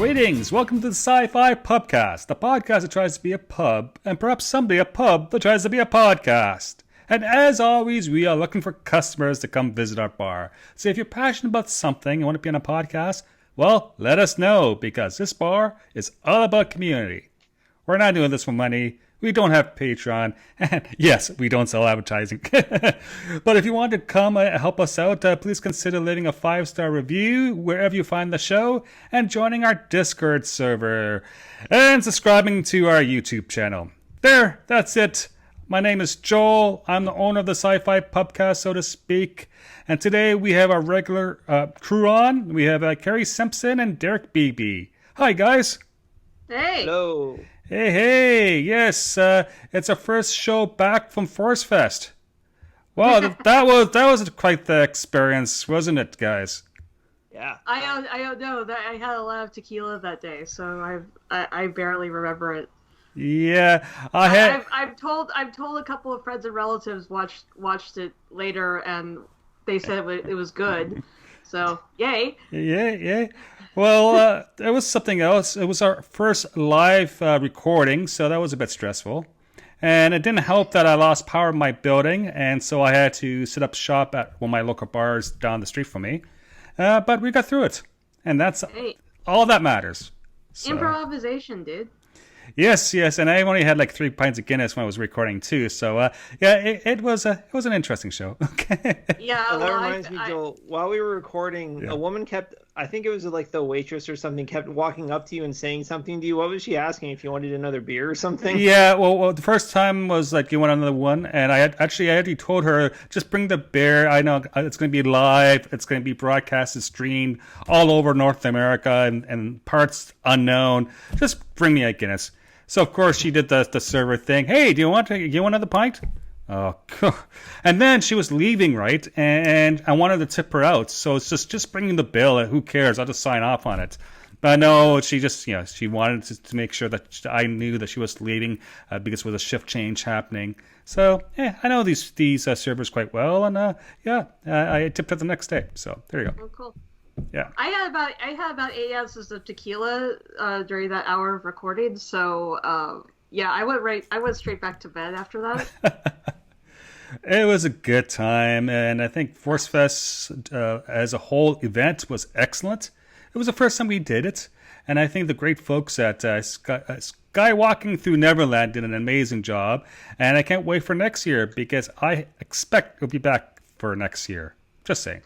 Greetings! Welcome to the SciFi Pubcast, the podcast that tries to be a pub, and perhaps someday a pub that tries to be a podcast. And as always, we are looking for customers to come visit our bar. So if you're passionate about something and want to be on a podcast, well, let us know, because this bar is all about community. We're not doing this for money. We don't have Patreon. And yes, we don't sell advertising. But if you want to come help us out, please consider leaving a 5-star review wherever you find the show and joining our Discord server and subscribing to our YouTube channel. There, that's it. My name is Joel. I'm the owner of the SciFi Pubcast, so to speak. And today we have our regular crew on. We have Carrie Simpson and Derek Beebe. Hi, guys. Hey. Hello. Hey, yes, it's our first show back from Force Fest. Wow, that was quite the experience, wasn't it, guys? Yeah. I don't know that I had a lot of tequila that day, so I barely remember it. Yeah, I've told a couple of friends and relatives watched it later, and they said it was good. So yay! Yeah. Well, it was something else. It was our first live recording, so that was a bit stressful. And it didn't help that I lost power in my building, and so I had to set up shop at one of my local bars down the street from me. But we got through it, and that's all that matters. So. Improvisation, dude. Yes, and I only had like 3 pints of Guinness when I was recording too. So it was an interesting show. Okay. Yeah, Well, that reminds me, Joel. While we were recording, a woman kept. I think it was like the waitress or something kept walking up to you and saying something to you. What was she asking? If you wanted another beer or something? Yeah. Well, the first time was like you want another one, and I already told her just bring the beer. I know it's going to be live. It's going to be broadcast and streamed all over North America and parts unknown. Just bring me a Guinness. So of course she did the server thing. Hey, do you want another pint? Oh, and then she was leaving, right? And I wanted to tip her out, so it's just bringing the bill. Who cares? I'll just sign off on it. But no, she just she wanted to make sure that I knew that she was leaving because there was a shift change happening. So I know these servers quite well, and I tipped her the next day. So there you go. Oh, cool. Yeah. I had about 8 ounces of tequila during that hour of recording, so I went straight back to bed after that. It was a good time, and I think Force Fest as a whole event was excellent. It was the first time we did it, and I think the great folks at Skywalking Through Neverland did an amazing job, and I can't wait for next year because I expect we'll be back for next year. Just saying.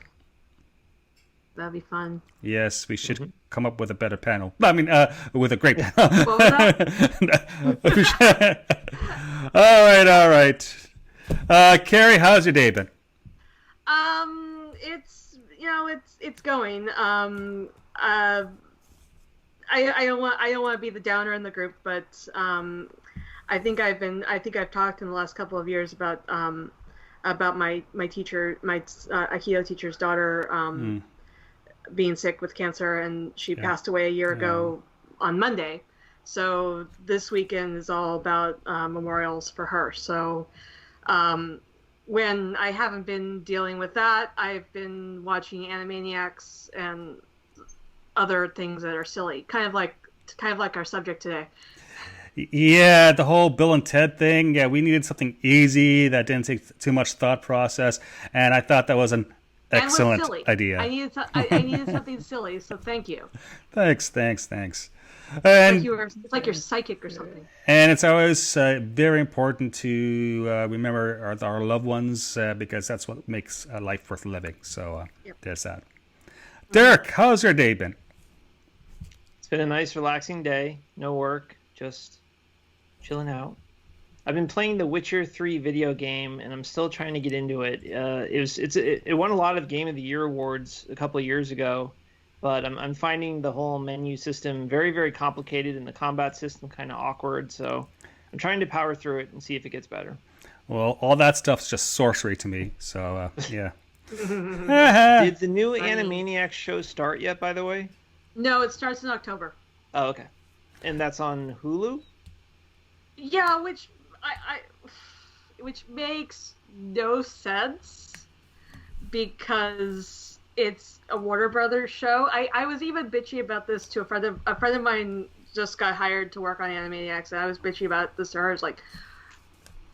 That'd be fun. Yes, we should come up with a better panel. I mean, with a great panel. What was that? All right. Carrie, how's your day been? It's going. I don't want to be the downer in the group, but I think I've talked in the last couple of years about my teacher, my Aikido teacher's daughter being sick with cancer, and she passed away a year ago on Monday. So this weekend is all about memorials for her. So when I haven't been dealing with that, I've been watching Animaniacs and other things that are silly, kind of like our subject today. Yeah, the whole Bill and Ted thing. Yeah, we needed something easy that didn't take too much thought process, and I thought that was an excellent idea. I needed something silly, so thank you. Thanks. And it's like you're psychic or something. And it's always very important to remember our loved ones because that's what makes life worth living. So there's that. Derek, how's your day been? It's been a nice, relaxing day. No work, just chilling out. I've been playing the Witcher 3 video game, and I'm still trying to get into it. It won a lot of Game of the Year awards a couple of years ago. But I'm finding the whole menu system very, very complicated and the combat system kind of awkward. So I'm trying to power through it and see if it gets better. Well, all that stuff's just sorcery to me. So, yeah. Did the new Animaniacs show start yet, by the way? No, it starts in October. Oh, okay. And that's on Hulu? Yeah, which makes no sense because it's a Warner Brothers show. I was even bitchy about this to a friend of mine. Just got hired to work on Animaniacs, and I was bitchy about this to her. It's like,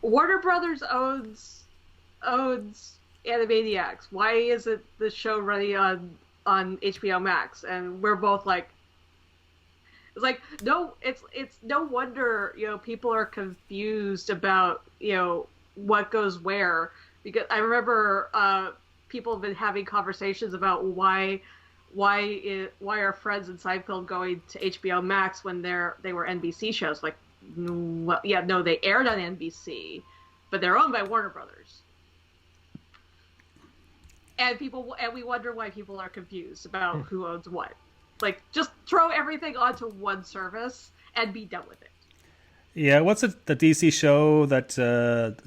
Warner Brothers owns Animaniacs. Why isn't the show running on HBO Max? And we're both like, it's like, no, it's no wonder, people are confused about, what goes where, because I remember people have been having conversations about why are Friends and Seinfeld going to HBO Max when they were NBC shows? Like, well, yeah, no, they aired on NBC, but they're owned by Warner Brothers. And we wonder why people are confused about who owns what. Like, just throw everything onto one service and be done with it. Yeah, what's it? The DC show that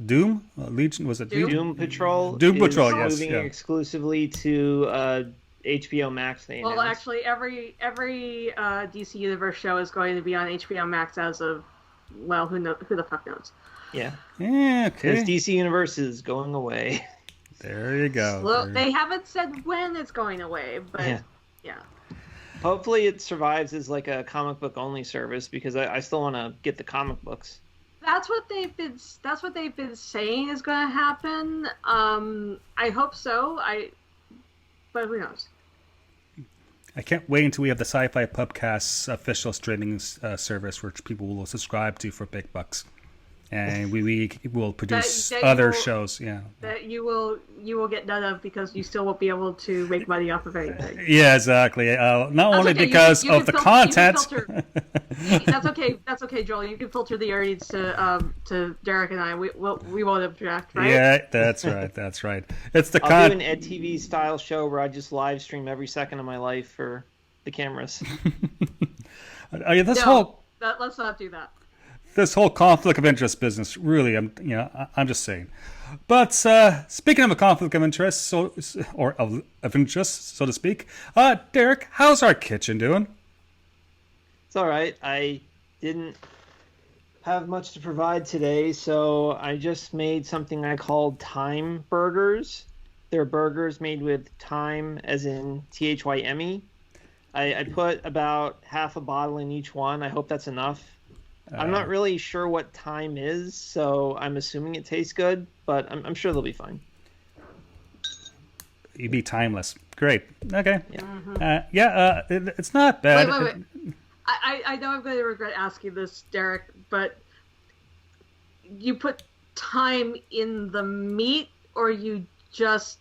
Doom Legion, was it Doom? Doom Patrol. Doom Patrol, yes, moving yeah. exclusively to HBO Max. Well, actually, every DC Universe show is going to be on HBO Max as of, well, who the fuck knows? Yeah. Yeah, Because okay. DC Universe is going away. There you go. Well, they haven't said when it's going away, but yeah. Hopefully it survives as like a comic book only service, because I still want to get the comic books. That's what they've been saying is going to happen. I hope so. But who knows? I can't wait until we have the SciFi Pubcast's official streaming service, which people will subscribe to for big bucks, and we will produce other shows. Yeah, that you will get none of, because you still won't be able to make money off of anything. Yeah, exactly. Not That's only okay. because You of the can content. That's okay. That's okay, Joel. You can filter the earnings to Derek and I. We won't object, right? Yeah, that's right. That's right. It's the I'll do an Ed TV style show where I just live stream every second of my life for the cameras. Let's not do that. This whole conflict of interest business, really, I'm just saying. But speaking of a conflict of interest, of interest, so to speak, Derek, how's our kitchen doing? It's all right. I didn't have much to provide today, so I just made something I called thyme burgers. They're burgers made with thyme, as in THYME. I put about half a bottle in each one. I hope that's enough. I'm not really sure what thyme is, so I'm assuming it tastes good, but I'm sure they'll be fine. You'd be timeless. Great. Okay. Yeah. It's not bad. Wait. I know I'm going to regret asking this, Derek, but you put thyme in the meat, or you just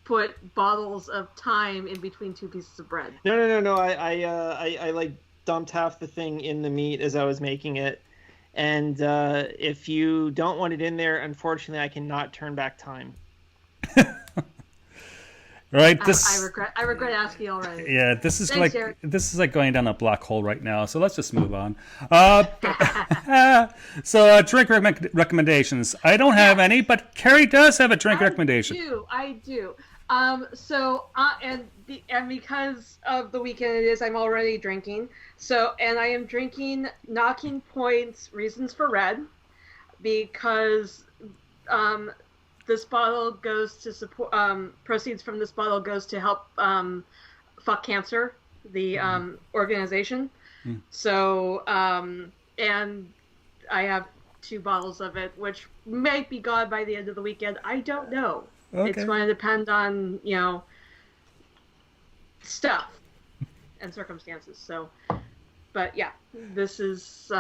put bottles of thyme in between two pieces of bread? No. I like dumped half the thing in the meat as I was making it, and if you don't want it in there, unfortunately, I cannot turn back time. Right. I regret asking already. Yeah, this is Thanks, Derek. this is like going down a black hole right now. So let's just move on. So drink recommendations. I don't have any, but Carrie does have a drink recommendation. I do. And because of the weekend it is, I'm already drinking. And I am drinking Knocking Point's Reasons for Red, because this bottle goes to support, proceeds from this bottle goes to help Fuck Cancer, the organization. So, and I have 2 bottles of it, which might be gone by the end of the weekend. I don't know. Okay. It's going to depend on, stuff and circumstances. So, but yeah, this is,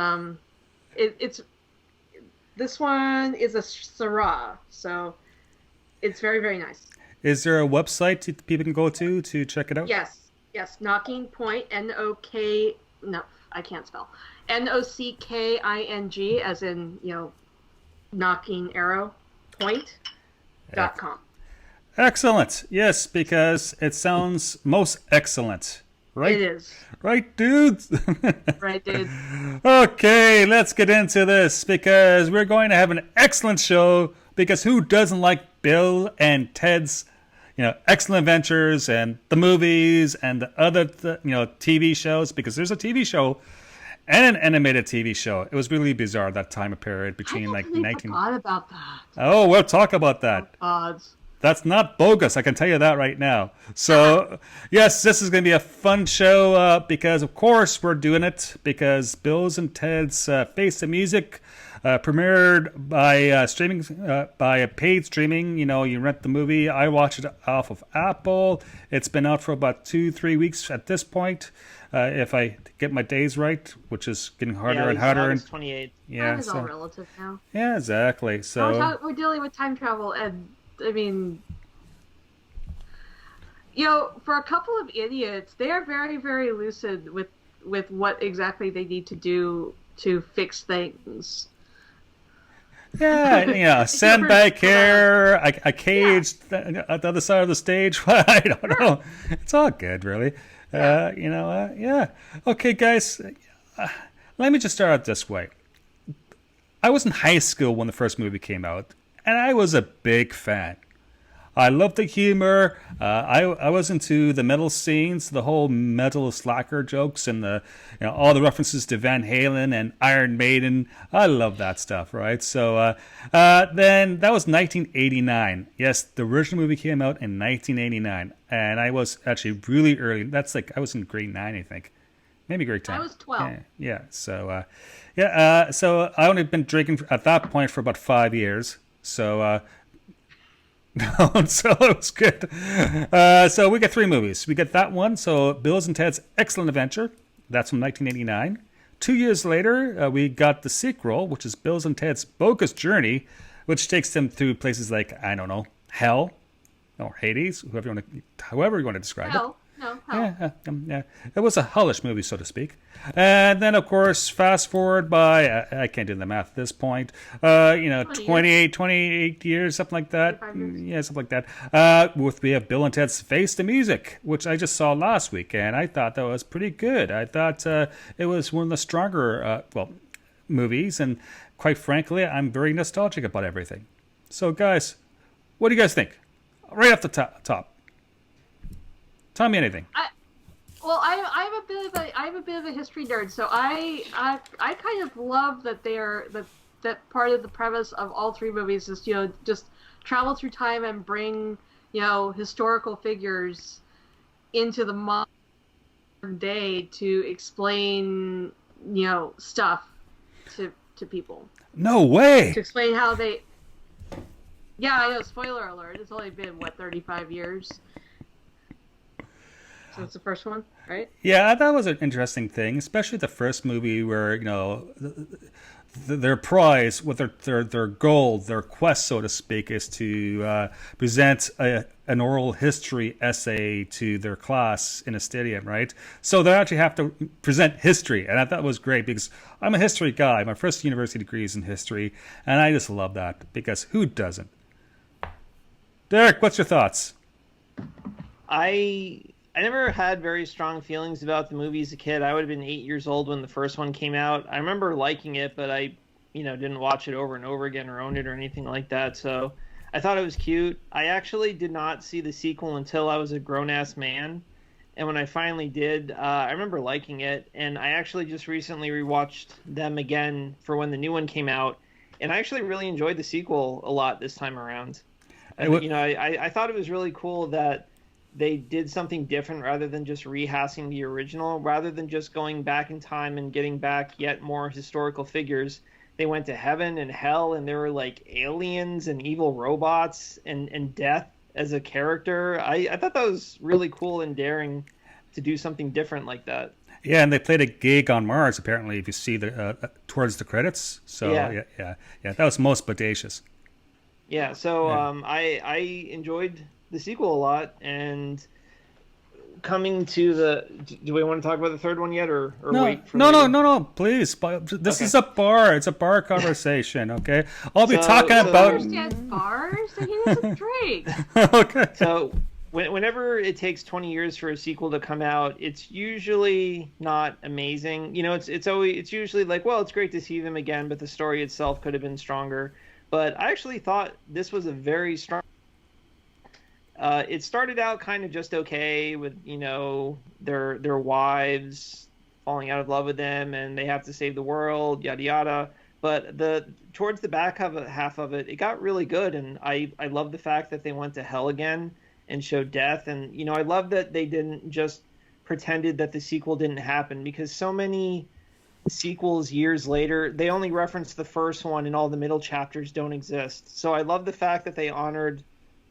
this one is a Syrah, so it's very, very nice. Is there a website people can go to check it out? Yes. Knocking Point, I can't spell. NOCKING, as in, knocking arrow, point.com. Excellent. Yes, because it sounds most excellent. Right? It is. Right, dudes? Right, dude. Okay, let's get into this, because we're going to have an excellent show, because who doesn't like Bill and Ted's, excellent adventures and the movies and the other, TV shows, because there's a TV show and an animated TV show. It was really bizarre, that time period between I forgot about that. Oh, we'll talk about that. Odds. That's not bogus, I can tell you that right now. So, yes, this is going to be a fun show because, of course, we're doing it because Bills and Ted's Face the Music premiered by streaming, by a paid streaming. You know, you rent the movie. I watch it off of Apple. It's been out for about 2-3 weeks at this point. If I get my days right, which is getting harder and harder. August 28th. Yeah, it's all relative now. Yeah, exactly. So we're dealing with time travel, and I mean, you know, for a couple of idiots, they are very, very lucid with what exactly they need to do to fix things. Yeah, sandbag here, a cage at the other side of the stage. I don't know. It's all good, really. Yeah. Okay, guys, let me just start out this way. I was in high school when the first movie came out, and I was a big fan. I loved the humor. I was into the metal scenes, the whole metal slacker jokes, and all the references to Van Halen and Iron Maiden. I love that stuff, right? So then that was 1989. Yes, the original movie came out in 1989, and I was actually really early. That's like I was in grade 9, I think, maybe grade 10. I was 12. Yeah. So so I only been drinking at that point for about 5 years. So. So it was good. So we get 3 movies. We get that one. So Bills and Ted's Excellent Adventure. That's from 1989. 2 years later, we got the sequel, which is Bills and Ted's Bogus Journey, which takes them through places like, I don't know, hell or Hades, however you want to describe it. No, hell. Yeah. It was a hellish movie, so to speak. And then, of course, fast forward by, I can't do the math at this point, 28 years, something like that. Yeah, something like that. We have Bill and Ted's Face the Music, which I just saw last week, and I thought that was pretty good. I thought it was one of the stronger, movies, and quite frankly, I'm very nostalgic about everything. So, guys, what do you guys think? Right off the top. Tell me anything. I'm a bit of a history nerd, so I kind of love that that part of the premise of all 3 movies is just travel through time and bring historical figures into the modern day to explain stuff to people. No way. To explain how they. Yeah, I know. Spoiler alert. It's only been 35 years. So it's the first one, right? Yeah, that was an interesting thing, especially the first movie where, their prize, what their goal, their quest, so to speak, is to present an oral history essay to their class in a stadium, right? So they actually have to present history, and I thought it was great because I'm a history guy. My first university degree is in history, and I just love that because who doesn't? Derek, what's your thoughts? I never had very strong feelings about the movie as a kid. I would have been 8 years old when the first one came out. I remember liking it, but I, didn't watch it over and over again or own it or anything like that. So I thought it was cute. I actually did not see the sequel until I was a grown-ass man. And when I finally did, I remember liking it. And I actually just recently rewatched them again for when the new one came out. And I actually really enjoyed the sequel a lot this time around. I thought it was really cool that they did something different rather than just rehashing the original, rather than just going back in time and getting back yet more historical figures. They went to heaven and hell, and there were like aliens and evil robots and death as a character. I thought that was really cool and daring to do something different like that. Yeah, and they played a gig on Mars, apparently, if you see the towards the credits. So, yeah, that was most bodacious. Yeah, so I enjoyed the sequel a lot, and coming to do we want to talk about the third one yet, or no, wait for no, please. This is a bar. It's a bar conversation, okay? I'll be talking about... understand bars? He doesn't drink. Okay. So whenever it takes 20 years for a sequel to come out, it's usually not amazing. It's usually like, well, it's great to see them again, but the story itself could have been stronger. But I actually thought this was a very strong... it started out kind of just okay with, their wives falling out of love with them and they have to save the world, yada yada. But towards the back half of it, it got really good, and I love the fact that they went to hell again and showed death, and I love that they didn't just pretended that the sequel didn't happen, because so many sequels years later, they only reference the first one and all the middle chapters don't exist. So I love the fact that they honored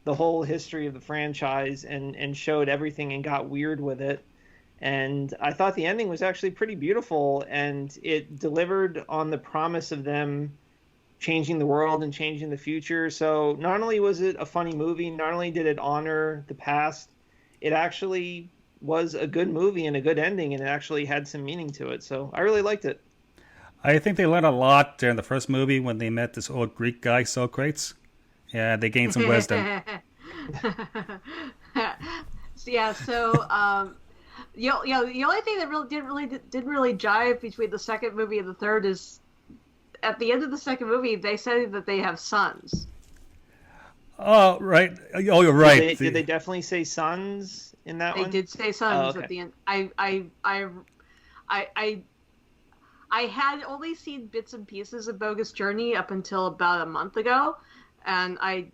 the whole history of the franchise and showed everything and got weird with it. And I thought the ending was actually pretty beautiful, and it delivered on the promise of them changing the world and changing the future. So not only was it a funny movie, not only did it honor the past, it actually was a good movie and a good ending, and it actually had some meaning to it. So I really liked it. I think they learned a lot during the first movie when they met this old Greek guy, Socrates. Yeah, they gained some wisdom. Yeah, so the only thing that didn't really jive between the second movie and the third is at the end of the second movie they said that they have sons. Oh, right. Oh, you're right. Did they definitely say sons in that one? They did say sons okay. at the end. I had only seen bits and pieces of Bogus Journey up until about a month ago, and I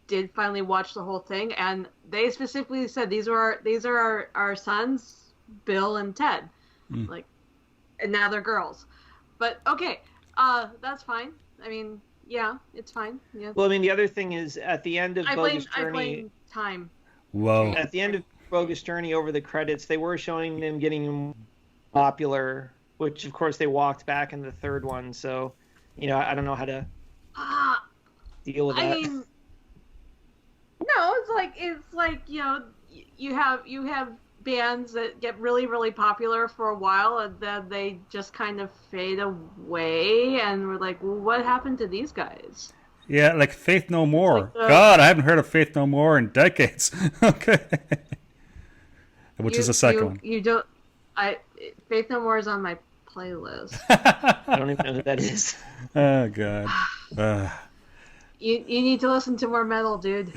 did finally watch the whole thing, and they specifically said these are our sons, Bill and Ted. Like, and now they're girls. But okay, that's fine. I mean, yeah, it's fine. Yeah. Well, I mean, the other thing is at the end of Bogus Journey. I blame time. Whoa. At the end of Bogus Journey, over the credits, they were showing them getting popular, which of course they walked back in the third one. So, I don't know how to deal with that. I mean, no, it's like you have bands that get really, really popular for a while, and then they just kind of fade away, and we're like, well, what happened to these guys? Yeah, like Faith No More. God, I haven't heard of Faith No More in decades. Okay. Which is the second one. You don't. Faith No More is on my playlist. I don't even know who that is. Oh God. You need to listen to more metal, dude.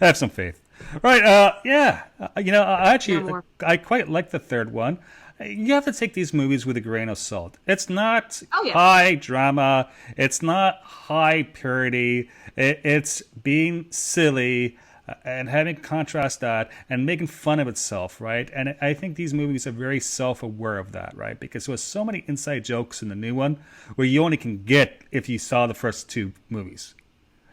Have some faith. Right, yeah. I quite like the third one. You have to take these movies with a grain of salt. It's not high drama. It's not high purity. It's being silly and having contrast that and making fun of itself, right? And I think these movies are very self-aware of that, right? Because there was so many inside jokes in the new one where you only can get if you saw the first two movies.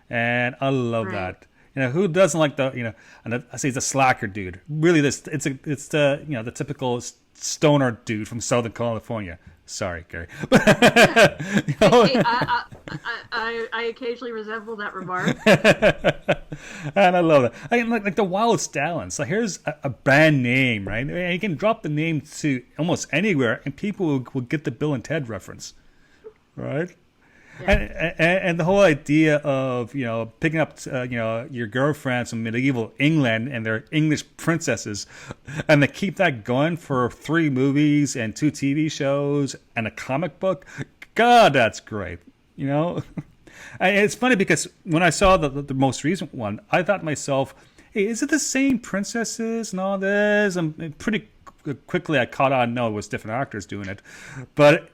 And I love that. Who doesn't like the, and I say it's a slacker dude. Really, it's the the typical stoner dude from Southern California. Sorry, Gary. I occasionally resemble that remark. And I love that. I mean, like the Wild Stallions. Like, here's a band name, right? And you can drop the name to almost anywhere, and people will get the Bill and Ted reference, right? Yeah. And the whole idea of picking up your girlfriends from medieval England and their English princesses, and they keep that going for 3 movies and 2 TV shows and a comic book. God, that's great. It's funny because when I saw the most recent one, I thought to myself, hey, is it the same princesses and all this? And pretty quickly I caught on. No, it was different actors doing it, but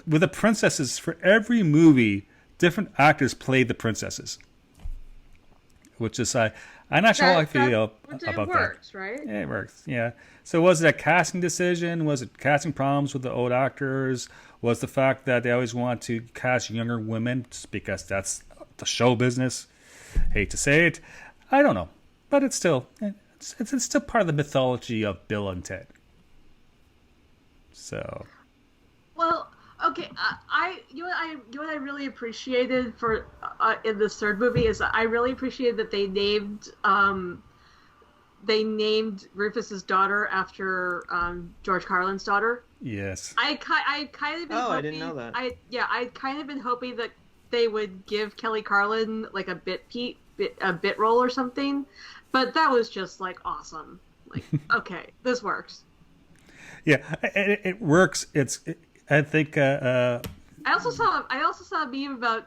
with the princesses, for every movie, different actors played the princesses, which is I'm not sure how I feel about that. It works, right? Yeah, it works. Yeah. So was it a casting decision? Was it casting problems with the old actors? Was the fact that they always want to cast younger women just because that's the show business? Hate to say it, I don't know, but it's still part of the mythology of Bill and Ted. So. Well. Okay, what I really appreciated for in this third movie is I really appreciated that they named Rufus's daughter after George Carlin's daughter. Yes. I kind of been hoping, I didn't know that. I'd kind of been hoping that they would give Kelly Carlin like a bit role or something, but that was just like awesome. Like, okay, this works. Yeah, it works. I think. I also saw a meme about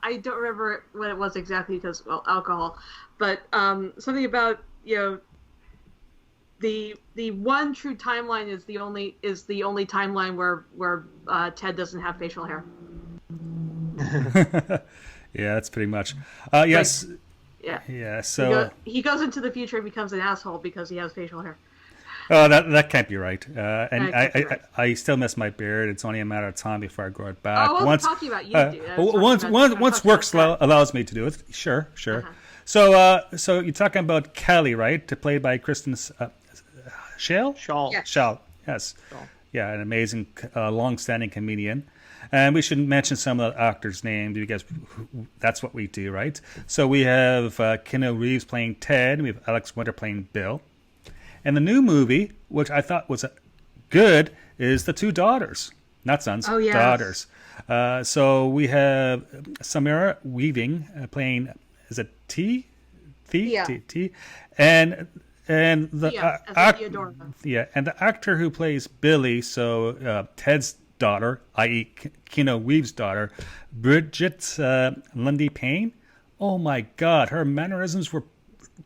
I don't remember what it was exactly because alcohol, but something about the one true timeline is the only timeline where Ted doesn't have facial hair. Yeah, that's pretty much. Yes. Like, yeah. Yeah. So he goes into the future and becomes an asshole because he has facial hair. oh, that can't be right. And I still miss my beard. It's only a matter of time before I grow it back. Oh, I wasn't talking about you, dude. Once work allows me to do it, sure. Uh-huh. So you're talking about Kelly, right? Played by Kristen Shaw. Yes. Shaw. Yes. Shaw. Yeah, an amazing, long-standing comedian. And we should mention some of the actors' names because that's what we do, right? So we have Keanu Reeves playing Ted. We have Alex Winter playing Bill. And the new movie, which I thought was good, is The Two Daughters. Not sons, Oh, yes. daughters. So we have Samara Weaving playing, is it T? Yeah. T? And the and the actor who plays Billy, so Ted's daughter, i.e. Keanu Reeves' daughter, Bridget Lundy Payne. Oh my God, her mannerisms were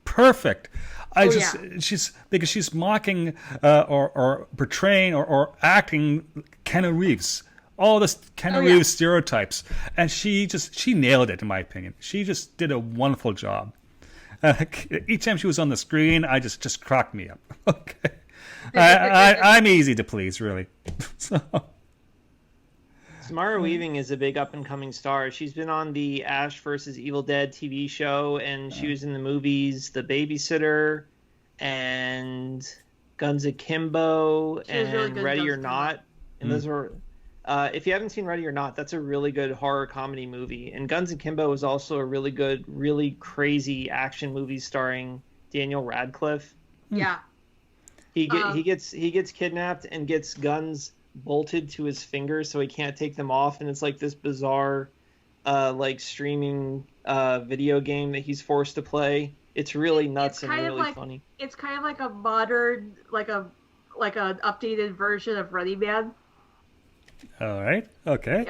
perfect. She's mocking or portraying or acting Keanu Reeves. All this Keanu Reeves stereotypes, and she nailed it in my opinion. She just did a wonderful job. Each time she was on the screen, I just cracked me up. Okay, I'm easy to please, really. So. Samara Weaving is a big up-and-coming star. She's been on the Ash vs. Evil Dead TV show, and she was in the movies The Babysitter and Guns Akimbo and really Ready or Guns Not. And those were, if you haven't seen Ready or Not, that's a really good horror comedy movie. And Guns Akimbo is also a really good, really crazy action movie starring Daniel Radcliffe. Yeah. He gets kidnapped and gets guns bolted to his fingers so he can't take them off, and it's like this bizarre like streaming video game that he's forced to play. It's really nuts and really funny. It's kind of like a modern, like an updated version of Running Man. All right. Okay.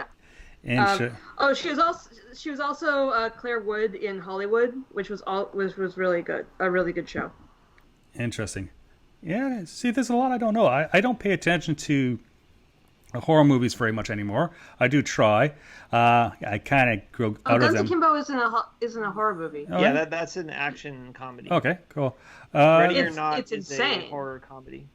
Yeah. She was also Claire Wood in Hollywood, which was really good. A really good show. Interesting. Yeah. See, there's a lot I don't know. I don't pay attention to horror movies very much anymore. I do try. I kind of grew out of them. Guns Akimbo isn't a horror movie. Oh, yeah, that's an action comedy. Okay, cool. Ready or Not it's is insane. a horror comedy.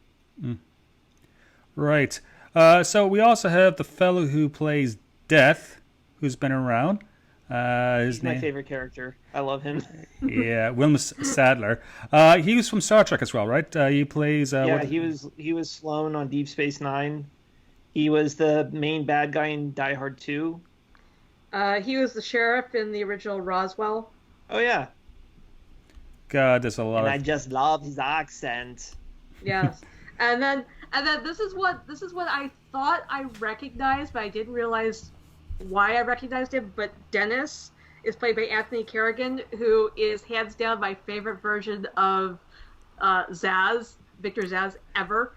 Right. So we also have the fellow who plays Death, who's been around. He's my favorite character. I love him. Yeah, William Sadler. He was from Star Trek as well, right? He plays. He was Sloane on Deep Space Nine. He was the main bad guy in Die Hard 2. He was the sheriff in the original Roswell. Oh yeah. God, there's a lot. And I just love his accent. Yes, and then this is what I thought I recognized, but I didn't realize why I recognized him. But Dennis is played by Anthony Carrigan, who is hands down my favorite version of Victor Zsasz ever.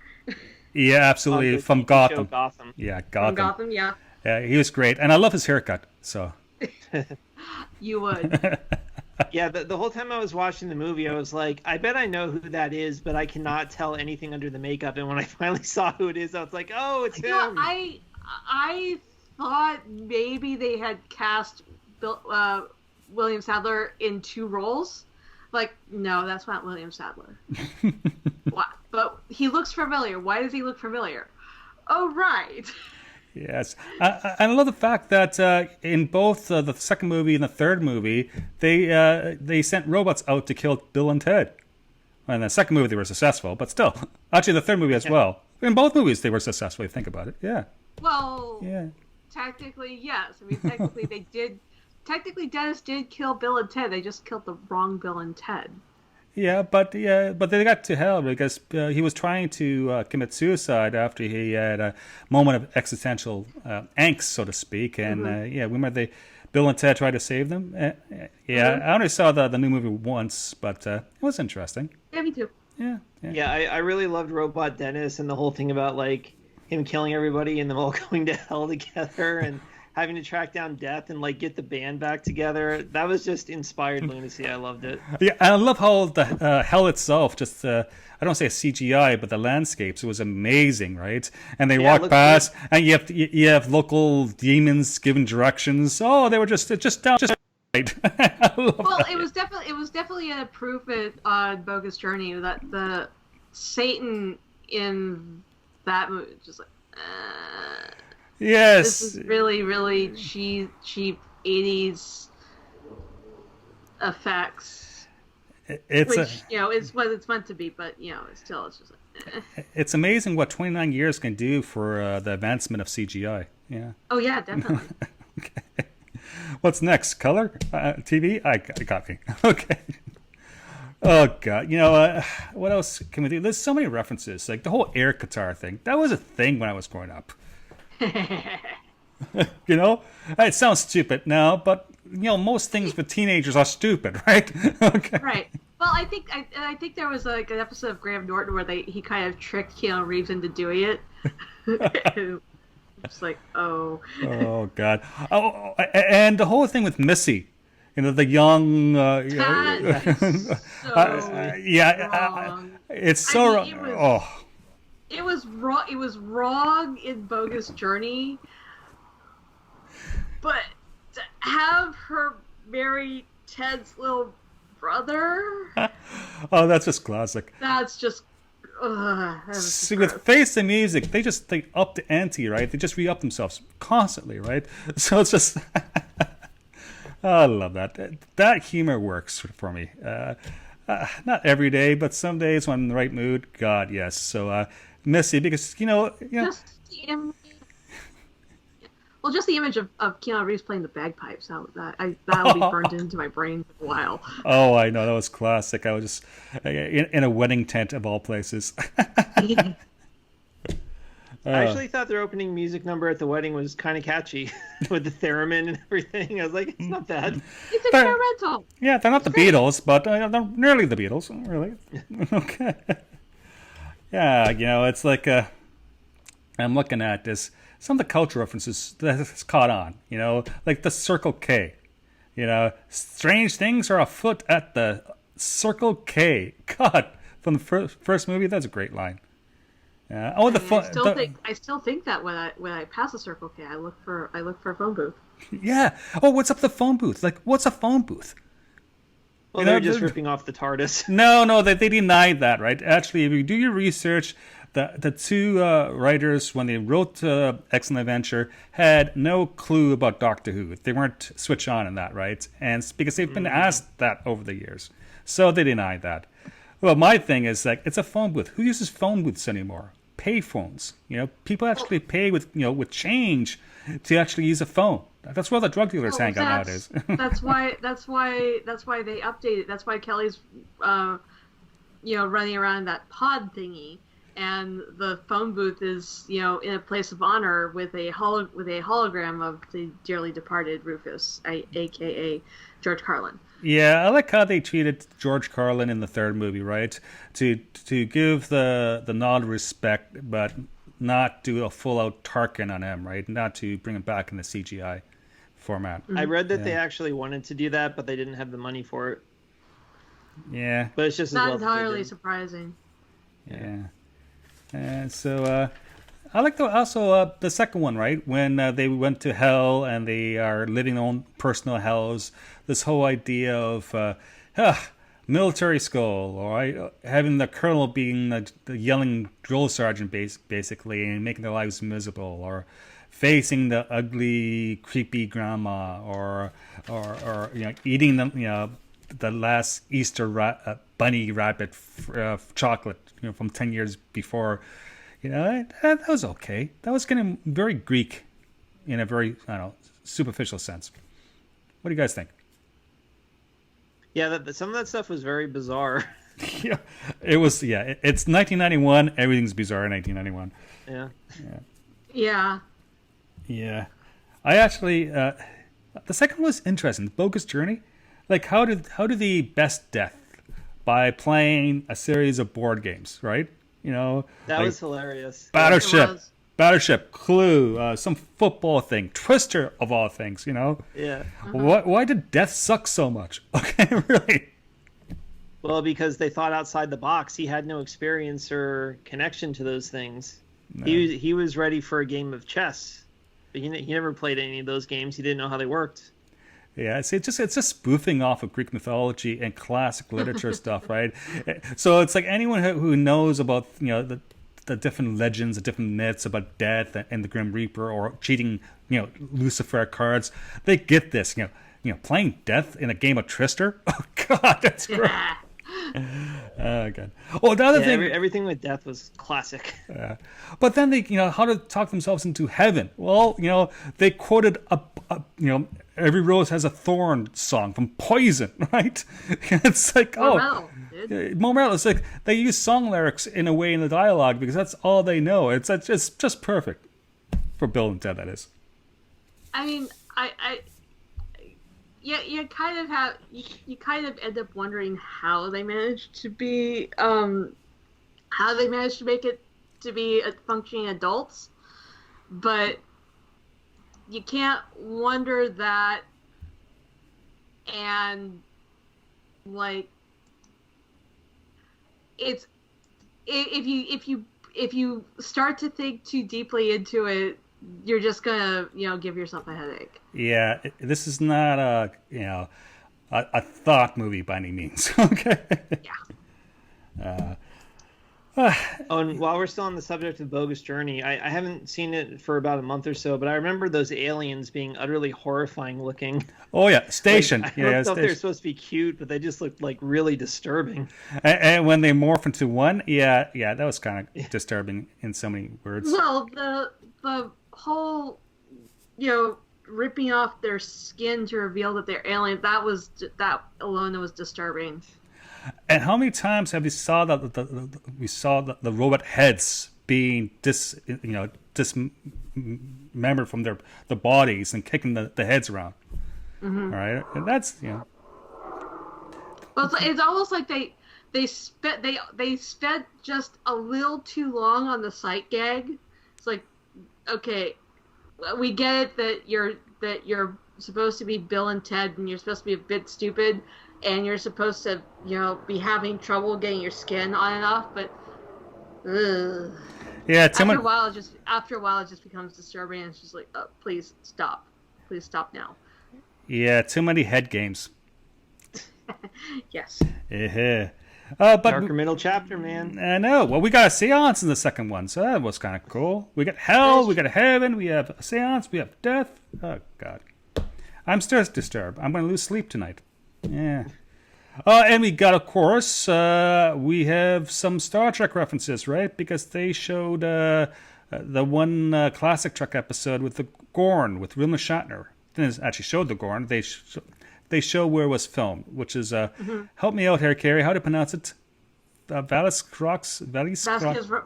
Yeah, absolutely. From Gotham. Yeah, Gotham. From Gotham, yeah. Yeah, he was great, and I love his haircut. So. You would. Yeah, the whole time I was watching the movie, I was like, I bet I know who that is, but I cannot tell anything under the makeup. And when I finally saw who it is, I was like, oh, it's him. Yeah, I thought maybe they had cast William Sadler in two roles. Like, no, that's not William Sadler. What? But he looks familiar. Why does he look familiar? Oh, right. Yes. I love the fact that in both the second movie and the third movie, they sent robots out to kill Bill and Ted. Well, in the second movie, they were successful, but still. Actually, the third movie as well. In both movies, they were successful, if you think about it. Yeah. Well, yeah. Technically, yes. I mean, technically, they did. Technically, Dennis did kill Bill and Ted. They just killed the wrong Bill and Ted. Yeah, but they got to hell because he was trying to commit suicide after he had a moment of existential angst, so to speak. And remember Bill and Ted tried to save them. I only saw the new movie once, but it was interesting. Yeah, me too. Yeah, I really loved Robot Dennis and the whole thing about like him killing everybody and them all going to hell together, and having to track down Death and like get the band back together. That was just inspired lunacy. I loved it. Yeah, and I love how the hell itself just, I don't say CGI, but the landscapes, it was amazing, right? And they walk past, good. And you have local demons giving directions. Oh, they were just right. Well, it was definitely a proof on Bogus Journey that the Satan in that movie just like, yes, this is really, really cheap 80s effects. It's what it's meant to be, but it's just like, It's amazing what 29 years can do for the advancement of CGI. Yeah. Oh yeah, definitely. Okay. What's next? Color? TV? I got me. Okay. Oh god, what else can we do? There's so many references, like the whole air guitar thing. That was a thing when I was growing up. It sounds stupid now, but most things with teenagers are stupid, right? Okay. Right. Well, I think there was like an episode of Graham Norton where he kind of tricked Keanu Reeves into doing it. It's like, oh. Oh god. Oh, and the whole thing with Missy. The young. It's so wrong. It was wrong. It was wrong in Bogus Journey, but to have her marry Ted's little brother. Oh, that's just classic. That's just. See, with Face the Music, they up the ante, right? They just re-up themselves constantly, right? So it's just. I love that. That humor works for me. Not every day, but some days when I'm in the right mood. God, yes. So, Missy, because just the image of Keanu Reeves playing the bagpipes. That'll be burned into my brain for a while. Oh, I know, that was classic. I was just in a wedding tent of all places. I actually thought their opening music number at the wedding was kind of catchy with the theremin and everything. I was like, it's not bad. It's experimental. Yeah, they're not the Beatles, but they're nearly the Beatles, really. Okay. Yeah, it's like I'm looking at this. Some of the cultural references that's caught on, like the Circle K. Strange things are afoot at the Circle K. God, from the first movie, that's a great line. I still think that when I pass a Circle K, I look for a phone booth. Yeah. Oh, what's up the phone booth? Like, what's a phone booth? Well, they're just ripping off the TARDIS. No, they denied that, right? Actually, if you do your research, the two writers, when they wrote Excellent Adventure, had no clue about Doctor Who. They weren't switched on in that, right? And because they've been asked that over the years, so they denied that. Well, my thing is like it's a phone booth. Who uses phone booths anymore? Pay phones. People actually pay with change to actually use a phone. That's where the drug dealers hang out nowadays. that's why they updated. That's why Kelly's running around that pod thingy, and the phone booth is in a place of honor with a hologram of the dearly departed Rufus, aka George Carlin. Yeah, I like how they treated George Carlin in the third movie, right? To give the nod of respect, but not do a full-out Tarkin on him, right? Not to bring him back in the CGI format. I read that they actually wanted to do that, but they didn't have the money for it. Yeah. But it's just not entirely surprising. Yeah. And so I like the second one, right? When they went to hell and they are living their own personal hells. This whole idea of military school, or having the colonel being the yelling drill sergeant, basically, and making their lives miserable, or facing the ugly, creepy grandma, or eating the last Easter bunny rabbit chocolate from 10 years before. That was okay. That was getting very Greek in a very, superficial sense. What do you guys think? Yeah, some of that stuff was very bizarre. Yeah, it was. Yeah, it's 1991. Everything's bizarre in 1991. Yeah. I actually, the second was interesting. The Bogus Journey. Like, how did the best death by playing a series of board games, right? That was hilarious. Battleship. Battleship, Clue, some football thing, Twister of all things, you know? Yeah. Why did Death suck so much? Okay, really? Well, because they thought outside the box. He had no experience or connection to those things. No. He was ready for a game of chess, but he never played any of those games. He didn't know how they worked. Yeah, it's just spoofing off of Greek mythology and classic literature stuff, right? So it's like anyone who knows about, you know, the different legends, the different myths about death and the Grim Reaper or cheating, you know, Lucifer cards, they get this, you know, playing death in a game of Twister. Oh God, that's great. Oh God. Oh, the other thing, everything with death was classic. but then they, you know, how to talk themselves into heaven. Well, you know, they quoted you know, Every Rose Has a Thorn song from Poison, right? It's like, Morel, Morel. It's like they use song lyrics in a way in the dialogue because that's all they know. It's just perfect for Bill and Ted. That is. I mean, yeah, you kind of have you kind of end up wondering how they managed to be how they managed to make it to be functioning adults, but you can't wonder that, and like it's if you start to think too deeply into it, you're just gonna, you know, give yourself a headache. Yeah, this is not a, you know, a thought movie by any means. Okay. Yeah. Oh, and while we're still on the subject of Bogus Journey, I haven't seen it for about a month or so, but I remember those aliens being utterly horrifying looking. Oh yeah, Station. Like, I don't know if they're supposed to be cute, but they just looked like really disturbing. And when they morph into one, yeah, that was kind of disturbing in so many words. Well, the whole, you know, ripping off their skin to reveal that they're alien, that alone was disturbing. And how many times have we saw the robot heads being dismembered from the bodies and kicking the heads around? Mm-hmm. All right, and that's, you know. Well, it's almost like they spent just a little too long on the sight gag. It's like, okay, we get it that you're supposed to be Bill and Ted and you're supposed to be a bit stupid. And you're supposed to, you know, be having trouble getting your skin on and off, but yeah, after a while, it just becomes disturbing. And it's just like, oh, please stop now. Yeah, too many head games. Yes. Yeah. But darker middle chapter, man. I know. Well, we got a seance in the second one, so that was kind of cool. We got hell, we got heaven, we have a seance, we have death. Oh God, I'm still disturbed. I'm going to lose sleep tonight. Yeah. And we got, of course, we have some Star Trek references, right? Because they showed the one classic Trek episode with the Gorn, with Wilma Shatner. They didn't actually show the Gorn. They show where it was filmed, which is, help me out here, Carrie. How to pronounce it? Vasquez Rocks?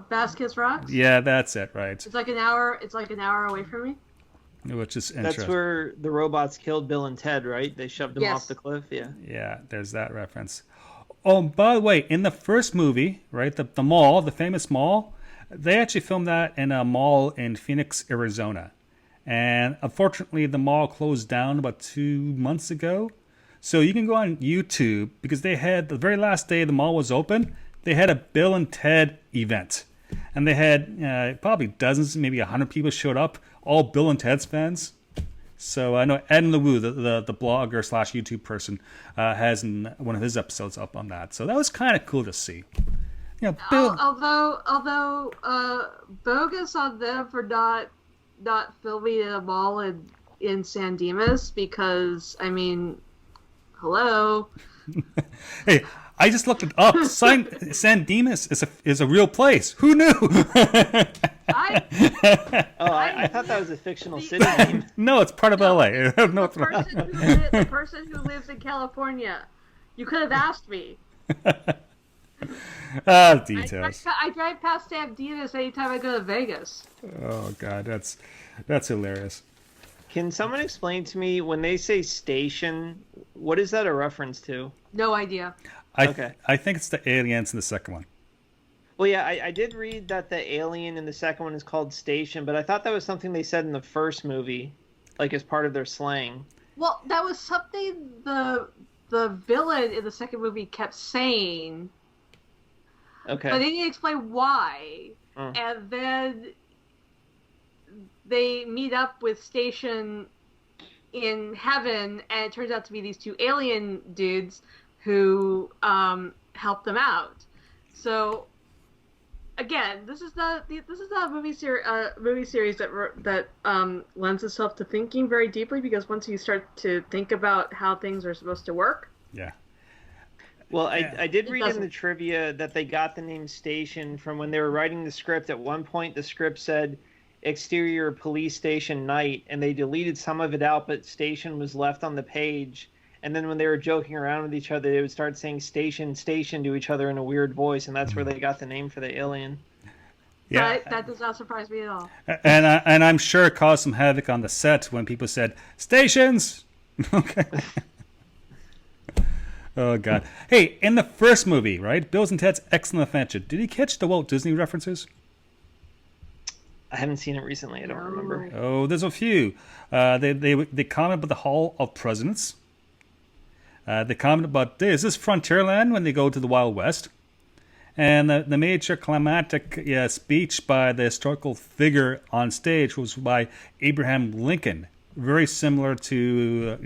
Vasquez Rocks? Yeah, that's it, right. It's like an hour away from me. Which is interesting. That's where the robots killed Bill and Ted, right? They shoved them off the cliff, yeah. Yeah, there's that reference. Oh, by the way, in the first movie, right, the mall, the famous mall, they actually filmed that in a mall in Phoenix, Arizona. And unfortunately, the mall closed down about 2 months ago. So you can go on YouTube, because they had, the very last day the mall was open, they had a Bill and Ted event. And they had probably dozens, maybe 100 people showed up, all Bill and Ted's fans. So I know Ed LeWoo, the blogger / YouTube person, has one of his episodes up on that. So that was kind of cool to see. You know, Bill. Although bogus on them for not filming in a mall in San Dimas, because I mean, hello. Hey, I just looked it up. San Dimas is a real place. Who knew? I thought that was a fictional city name. No, it's part of LA. No, the person who lives in California. You could have asked me. Details. I drive past San Dimas anytime I go to Vegas. Oh God, that's hilarious. Can someone explain to me, when they say station, what is that a reference to? No idea. I think it's the aliens in the second one. Well, yeah, I did read that the alien in the second one is called Station, but I thought that was something they said in the first movie, like as part of their slang. Well, that was something the villain in the second movie kept saying, Okay. but they didn't explain why. Oh. And then they meet up with Station in heaven, and it turns out to be these two alien dudes who help them out. So again, this is not a movie series that lends itself to thinking very deeply, because once you start to think about how things are supposed to work. Yeah. Well, I did read in doesn't. the trivia that they got the name Station from when they were writing the script. At one point, the script said exterior police station night, and they deleted some of it out, but Station was left on the page. And then when they were joking around with each other, they would start saying station, station to each other in a weird voice, and that's where they got the name for the alien. Yeah. That does not surprise me at all. And I'm sure it caused some havoc on the set when people said, stations! Okay. Oh, God. Hey, in the first movie, right, Bill's and Ted's Excellent Adventure, did he catch the Walt Disney references? I haven't seen it recently. I don't remember. Oh, there's a few. They comment about the Hall of Presidents. They comment about, is this Frontierland when they go to the Wild West? And the major climactic speech by the historical figure on stage was by Abraham Lincoln, very similar to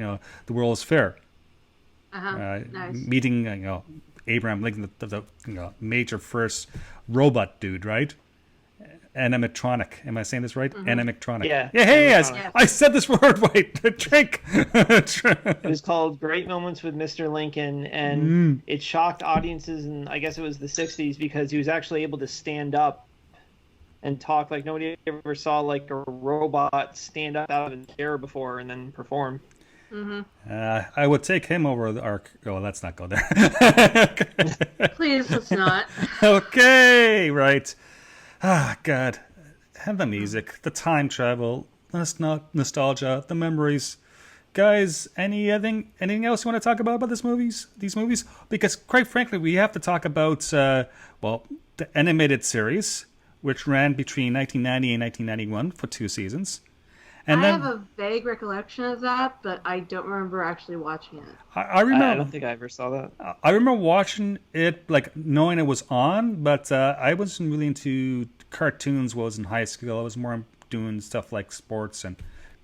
the World's Fair. Nice. Meeting Abraham Lincoln, the major first robot dude, right? Animatronic. Am I saying this right? Mm-hmm. Animatronic. Yeah. Yeah. Hey, Animatronic. I said this word right. Drink. It was called Great Moments with Mr. Lincoln, and it shocked audiences, and I guess it was the 60s, because he was actually able to stand up and talk like nobody ever saw like a robot stand up out of a chair before and then perform. Mm-hmm. I would take him over our... Oh, let's not go there. Please, let's not. Okay, right. Ah, God. And the music, the time travel, nostalgia, the memories. Guys, anything else you want to talk about these movies? Because, quite frankly, we have to talk about, the animated series, which ran between 1990 and 1991 for 2 seasons. And I then, have a vague recollection of that, but I don't remember actually watching it. I remember. I don't think I ever saw that. I remember watching it, like knowing it was on, but I wasn't really into cartoons. While I was in high school, I was more doing stuff like sports and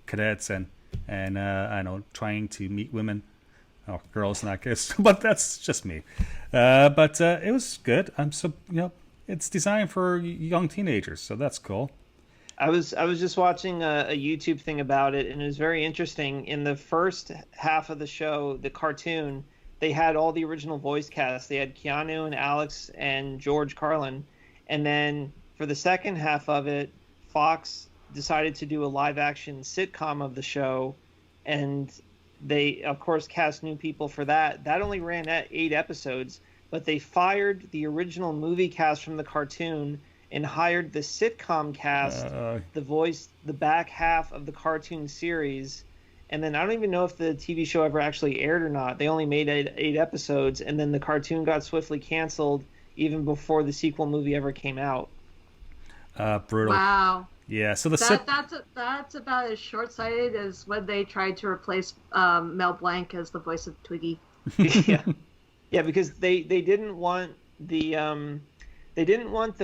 cadets and I know, trying to meet women or girls in that case. But that's just me. But it was good. It's designed for young teenagers, so that's cool. I was just watching a YouTube thing about it, and it was very interesting. In the first half of the show, the cartoon, they had all the original voice cast. They had Keanu and Alex and George Carlin. And then for the second half of it, Fox decided to do a live-action sitcom of the show, and they, of course, cast new people for that. That only ran at 8 episodes, but they fired the original movie cast from the cartoon and hired the sitcom cast, the back half of the cartoon series. And then I don't even know if the TV show ever actually aired or not. They only made 8 episodes, and then the cartoon got swiftly canceled even before the sequel movie ever came out. Brutal. Wow. Yeah, so that's about as short-sighted as when they tried to replace Mel Blanc as the voice of Twiggy. Yeah, because they didn't want the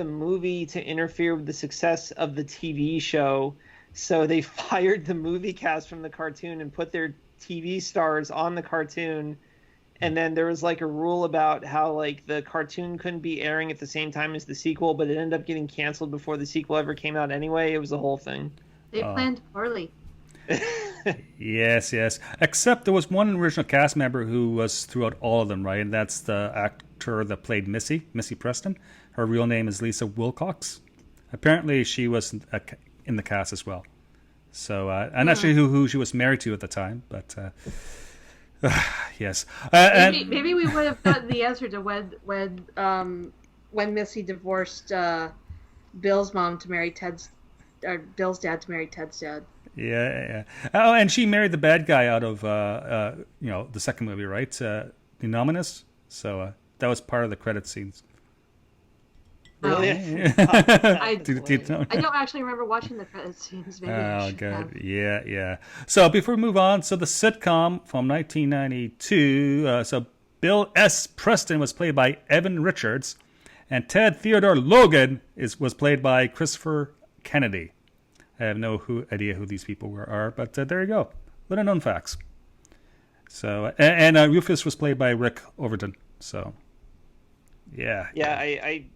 movie to interfere with the success of the TV show, so they fired the movie cast from the cartoon and put their TV stars on the cartoon. And then there was like a rule about how like the cartoon couldn't be airing at the same time as the sequel, but it ended up getting canceled before the sequel ever came out anyway. It was a whole thing. They planned poorly. Yes. Except there was one original cast member who was throughout all of them, right? And that's the actor that played Missy Preston. Her real name is Lisa Wilcox. Apparently, she was in the cast as well. So I'm not sure who she was married to at the time, but yes. Maybe we would have gotten the answer to when Missy divorced Bill's mom to marry Bill's dad to marry Ted's dad. Yeah. Oh, and she married the bad guy out of the second movie, right? Anonymous. So that was part of the credit scenes. Really? I don't actually remember watching the credit scenes. Maybe I Oh, should good. have. Yeah. So before we move on, so the sitcom from 1992, so Bill S. Preston was played by Evan Richards, and Ted Theodore Logan was played by Christopher Kennedy. I have no idea who these people are, but there you go. Little known facts. So, and Rufus was played by Rick Overton. So, yeah. Yeah,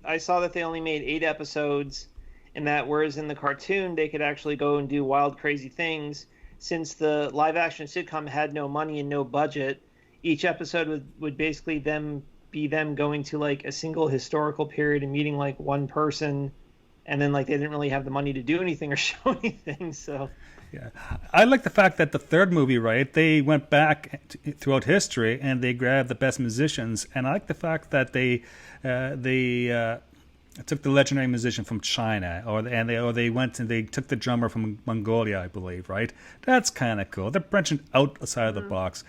I saw that they only made 8 episodes, and that whereas in the cartoon they could actually go and do wild, crazy things. Since the live-action sitcom had no money and no budget, each episode would basically be them going to like a single historical period and meeting like one person, and then like they didn't really have the money to do anything or show anything. So. Yeah, I like the fact that the third movie, right? They went back throughout history and they grabbed the best musicians, and I like the fact that they took the legendary musician from China, or they went and they took the drummer from Mongolia, I believe, right? That's kind of cool. They're branching outside of the box.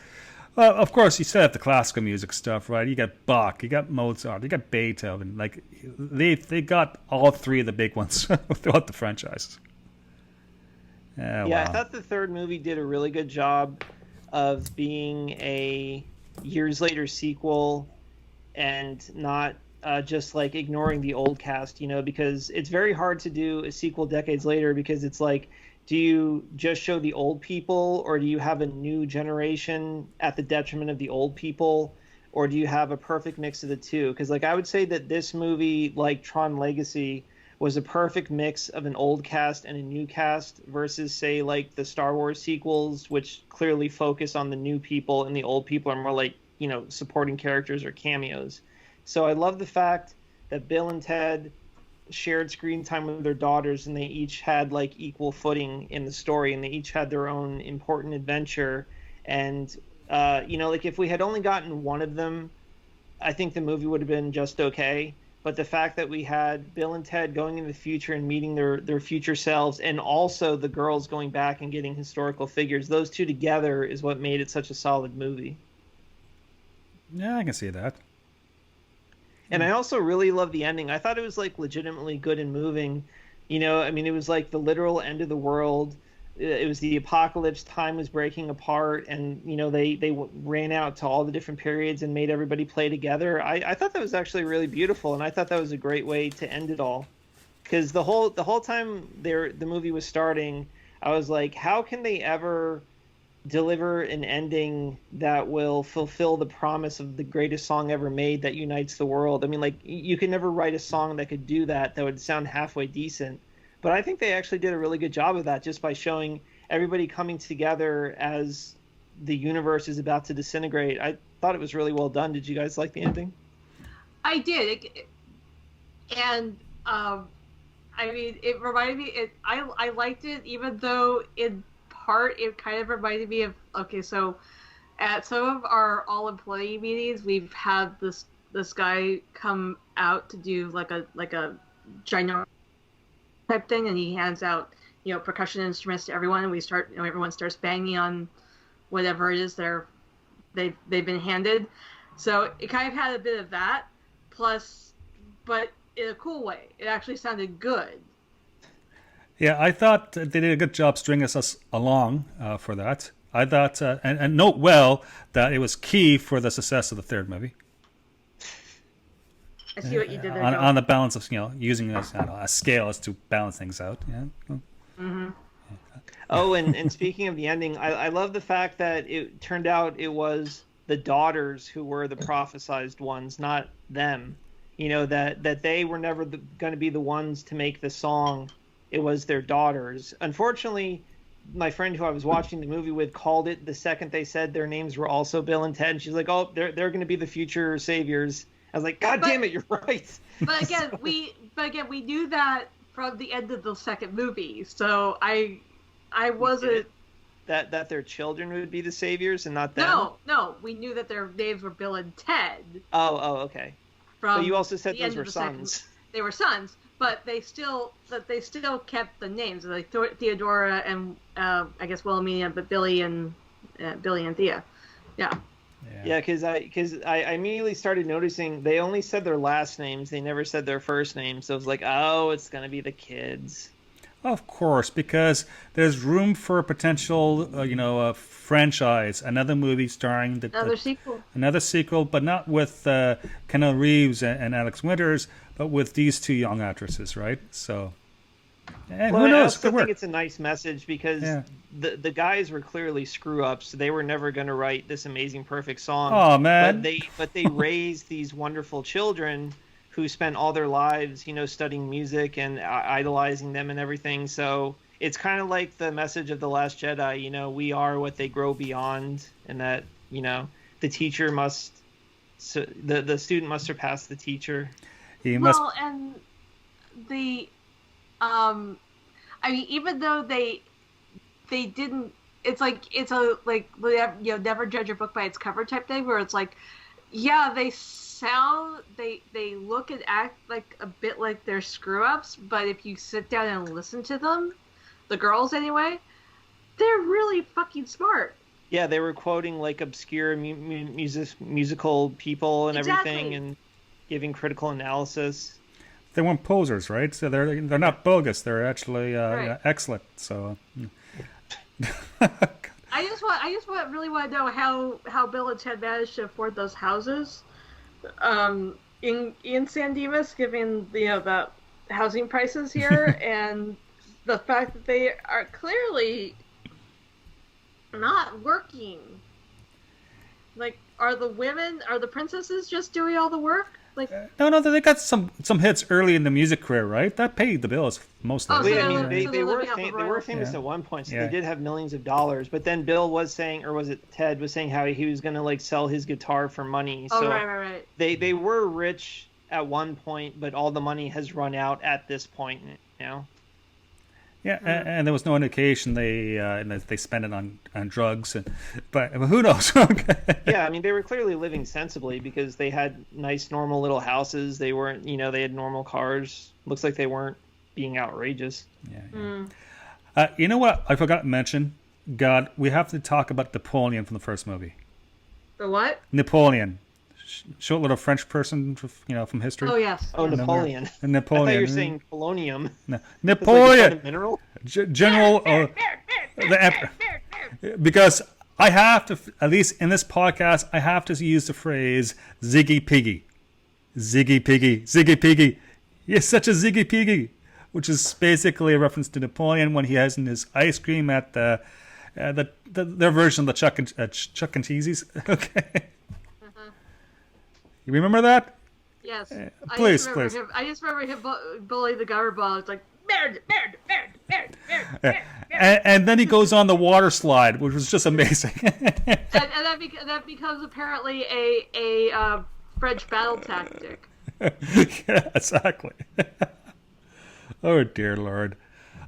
Of course, you still have the classical music stuff, right? You got Bach, you got Mozart, you got Beethoven. Like they got all 3 of the big ones throughout the franchise. Yeah, wow. I thought the third movie did a really good job of being a years later sequel and not just like ignoring the old cast, because it's very hard to do a sequel decades later, because it's like, do you just show the old people, or do you have a new generation at the detriment of the old people, or do you have a perfect mix of the two? Because like I would say that this movie, like Tron Legacy, was a perfect mix of an old cast and a new cast versus, say, like the Star Wars sequels, which clearly focus on the new people and the old people are more like, supporting characters or cameos. So I love the fact that Bill and Ted shared screen time with their daughters, and they each had like equal footing in the story, and they each had their own important adventure. And, like if we had only gotten one of them, I think the movie would have been just okay. But the fact that we had Bill and Ted going in the future and meeting their future selves, and also the girls going back and getting historical figures, those two together is what made it such a solid movie. Yeah, I can see that. And I also really love the ending. I thought it was like legitimately good and moving. It was like the literal end of the world. It was the apocalypse. Time was breaking apart, and they ran out to all the different periods and made everybody play together. I thought that was actually really beautiful, and I thought that was a great way to end it all. Because the whole time the movie was starting, I was like, how can they ever deliver an ending that will fulfill the promise of the greatest song ever made that unites the world? I mean, like, you could never write a song that could do that would sound halfway decent. But I think they actually did a really good job of that, just by showing everybody coming together as the universe is about to disintegrate. I thought it was really well done. Did you guys like the ending? I did. And it reminded me. I liked it, even though in part it kind of reminded me of. Okay, so at some of our all-employee meetings, we've had this guy come out to do like a ginormous type thing, and he hands out percussion instruments to everyone, and we start everyone starts banging on whatever it is they've been handed. So it kind of had a bit of that, plus, but in a cool way. It actually sounded good. Yeah, I thought they did a good job stringing us along for that. I thought, and note well that it was key for the success of the third movie. I see what you did there. On the balance of using a scale as to balance things out. Yeah. Mm-hmm. Oh, and speaking of the ending, I love the fact that it turned out it was the daughters who were the prophesized ones, not them. That they were never going to be the ones to make the song. It was their daughters. Unfortunately, my friend who I was watching the movie with called it the second they said their names were also Bill and Ted. And she's like, "Oh, they're going to be the future saviors." I was like, "God damn it, you're right." But again, we knew that from the end of the second movie, so I wasn't that their children would be the saviors and not them. No, we knew that their names were Bill and Ted. Oh, okay. But you also said those were sons. They were sons, but they still kept the names, like Theodora and I guess Wilhelmina, but Billy and Thea. Yeah. Yeah, because I immediately started noticing they only said their last names. They never said their first names. So I was like, oh, it's gonna be the kids. Of course, because there's room for a potential, franchise, another movie starring Another sequel. another sequel, but not with Keanu Reeves and Alex Winters, but with these two young actresses, right? So, and Well, who I knows? also Could work. think it's a nice message because Yeah. the guys were clearly screw ups. They were never going to write this amazing, perfect song. Oh man! But they raised these wonderful children who spent all their lives, studying music and idolizing them and everything. So it's kind of like the message of The Last Jedi. We are what they grow beyond, and that the teacher must, so the student must surpass the teacher. He must. Well, and the, even though they didn't, it's a never judge a book by its cover type thing, where it's like, yeah, they look and act like a bit like they're screw ups, but if you sit down and listen to them, the girls anyway, they're really fucking smart. Yeah, they were quoting like obscure musical people and Exactly. everything, and giving critical analysis. They weren't posers, right? So they're not bogus. They're actually Right. excellent. So. I just really want to know how Bill and Ted managed to afford those houses, in San Dimas, given the housing prices here and the fact that they are clearly not working. Like, are the princesses just doing all the work? Like, No, they got some hits early in the music career, right? That paid the bills mostly. Oh, so Well, they're I mean, living- so they they're were living off the they were royalties. famous Yeah. at one point, so Yeah. they did have millions of dollars. But then Bill was saying, or was it Ted was saying how he was going to like sell his guitar for money. oh, So right. they were rich at one point, but all the money has run out at this point. Yeah, and there was no indication they spent it on drugs, but who knows? Okay. Yeah, I mean, they were clearly living sensibly because they had nice, normal little houses. They weren't, they had normal cars. Looks like they weren't being outrageous. Yeah. You know what? I forgot to mention. God, we have to talk about Napoleon from the first movie. The what? Napoleon, short little French person, from history. Oh, yes. Oh, yes. Napoleon. Napoleon. I thought you were saying polonium. No. It's like Napoleon, a mineral. General, the Emperor. Because I have to, at least in this podcast, I have to use the phrase Ziggy Piggy. Ziggy Piggy. Ziggy Piggy. You're such a Ziggy Piggy. Which is basically a reference to Napoleon when he has in his ice cream at their version of the Chuck and Cheese's. Okay. You remember that? Yes. Please. I just remember him bullying the government ball. It's like, merde. And then he goes on the water slide, which was just amazing. and that becomes apparently a French battle tactic. Yeah, exactly. Oh dear Lord!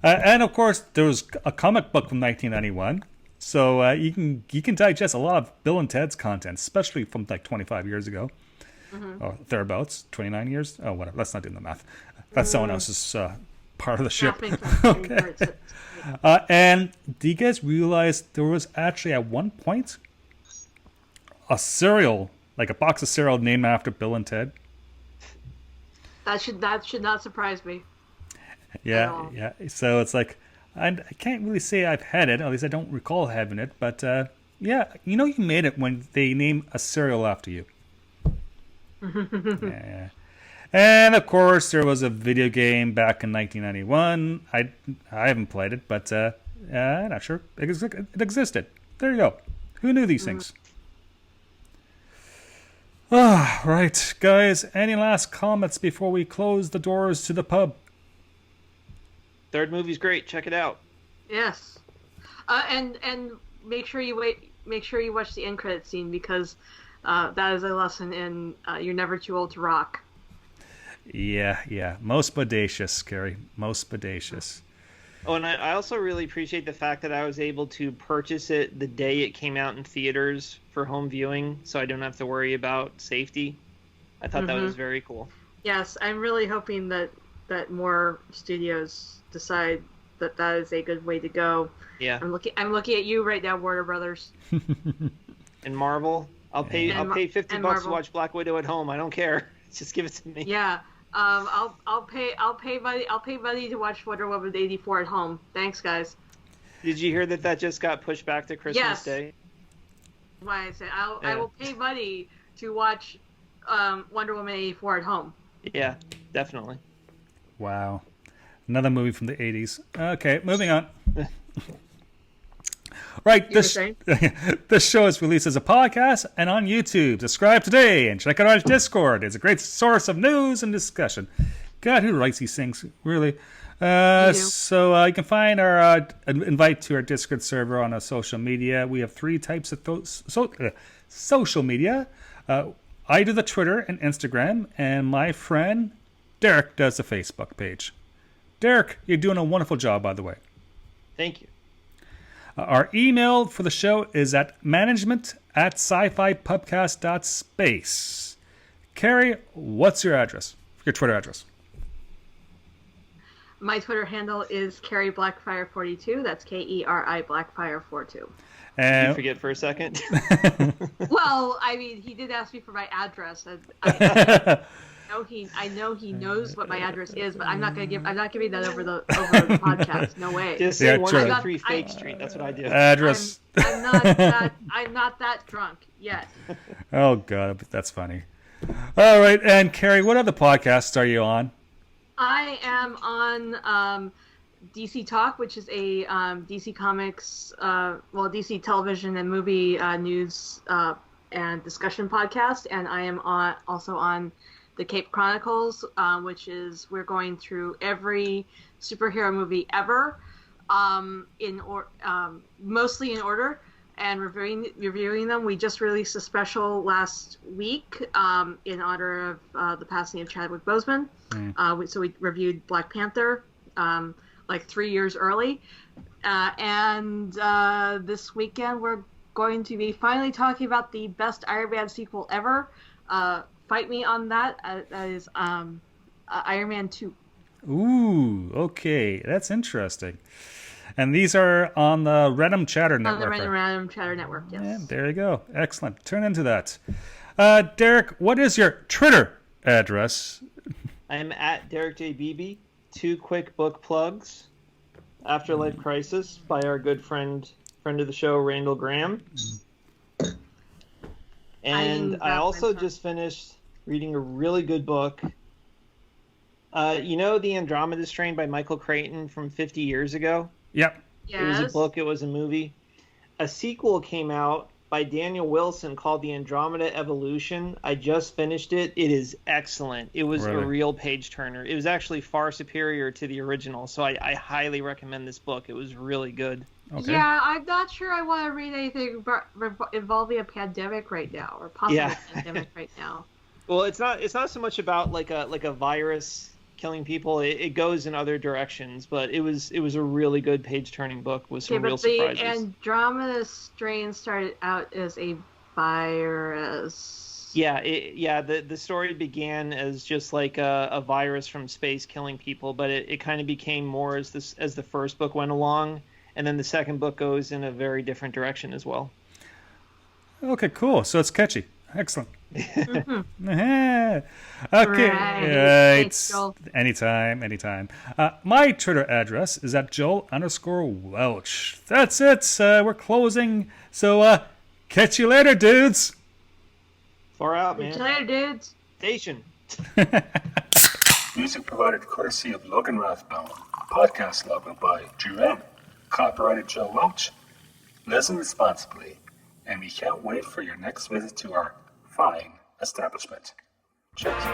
And of course, there was a comic book from 1991, so you can digest a lot of Bill and Ted's content, especially from like 25 years ago, or thereabouts, 29 years. Oh, whatever. Let's not do the math. That's someone else's part of the ship. Okay. And do you guys realize there was actually at one point a cereal, like a box of cereal named after Bill and Ted? That should not surprise me. Yeah, yeah. So it's like, I can't really say I've had it. At least I don't recall having it. But yeah, you made it when they name a cereal after you. Yeah. And of course, there was a video game back in 1991. I haven't played it, but I'm not sure it existed. There you go. Who knew these things? Ah, right, guys. Any last comments before we close the doors to the pub? Third movie's great. Check it out. Yes. And make sure you watch the end credit scene because that is a lesson in you're never too old to rock. Yeah. Most bodacious, Carrie. Most bodacious. Oh, and I also really appreciate the fact that I was able to purchase it the day it came out in theaters for home viewing, so I don't have to worry about safety. I thought that was very cool. Yes, I'm really hoping that more studios decide that is a good way to go. Yeah. I'm looking at you right now, Warner Brothers. And Marvel, I'll pay $50 to Marvel. watch Black Widow at home. I don't care. Just give it to me. Yeah. I'll pay money to watch Wonder Woman 84 at home. Thanks, guys. Did you hear that just got pushed back to Christmas Yes. Day? Why I said I will pay money to watch Wonder Woman 84 at home. Yeah, definitely. Wow. Another movie from the 80s. Okay, moving on. Right, this show is released as a podcast and on YouTube. Subscribe today and check out our Discord. It's a great source of news and discussion. God, who writes these things, really? So you can find our invite to our Discord server on our social media. We have 3 types of social media. I do the Twitter and Instagram, and my friend Derek does the Facebook page. Derek, you're doing a wonderful job, by the way. Thank you. Our email for the show is at management@scifipubcast.space. Carrie, what's your address? Your Twitter address? My Twitter handle is Carrie Blackfire42. That's KERI Blackfire42. Did you forget for a second? Well, I mean, he did ask me for my address. And I know he knows what my address is, but I'm not giving that over the podcast. No way. Just say 123 Fake Street. That's what I do. Address. I'm not that drunk yet. Oh God, that's funny. All right, and Carrie, what other podcasts are you on? I am on DC Talk, which is a DC Comics, DC television and movie news and discussion podcast, and I am also on the Cape Chronicles, which is we're going through every superhero movie ever, mostly in order, and reviewing them. We just released a special last week in honor of the passing of Chadwick Boseman. So we reviewed Black Panther like 3 years early, and this weekend we're going to be finally talking about the best Iron Man sequel ever. Fight me on that. That is Iron Man 2. Ooh, okay. That's interesting. And these are on the Random Chatter Network. On the Random Chatter Network, yes. Yeah, there you go. Excellent. Turn into that. Derek, what is your Twitter address? I'm at Derek J. Beebe. 2 quick book plugs. Afterlife Crisis by our good friend of the show, Randall Graham. And I also just finished reading a really good book. You know The Andromeda Strain by Michael Crichton from 50 years ago? Yep. Yes. It was a book, it was a movie. A sequel came out by Daniel Wilson called The Andromeda Evolution. I just finished it. It is excellent. It was a real page turner. It was actually far superior to the original, so I highly recommend this book. It was really good. Okay. Yeah, I'm not sure I want to read anything involving a pandemic right now, or possibly a pandemic right now. Well, it's not so much about like a virus killing people. It goes in other directions, but it was a really good page turning book with some real surprises. The Andromeda strain started out as a virus. Yeah, the story began as just like a virus from space killing people, but it kind of became more as the first book went along. And then the second book goes in a very different direction as well. Okay, cool. So it's catchy. Excellent. Mm-hmm. Okay. Thanks, Joel. Anytime. My Twitter address is at Joel_Welch. That's it. We're closing. So catch you later, dudes. Far out, man. Catch you later, dudes. Station. Music provided courtesy of Logan Rathbone. Podcast logo by Jea Rhea. Copyrighted Joe Welch. Listen responsibly, and we can't wait for your next visit to our fine establishment. Cheers.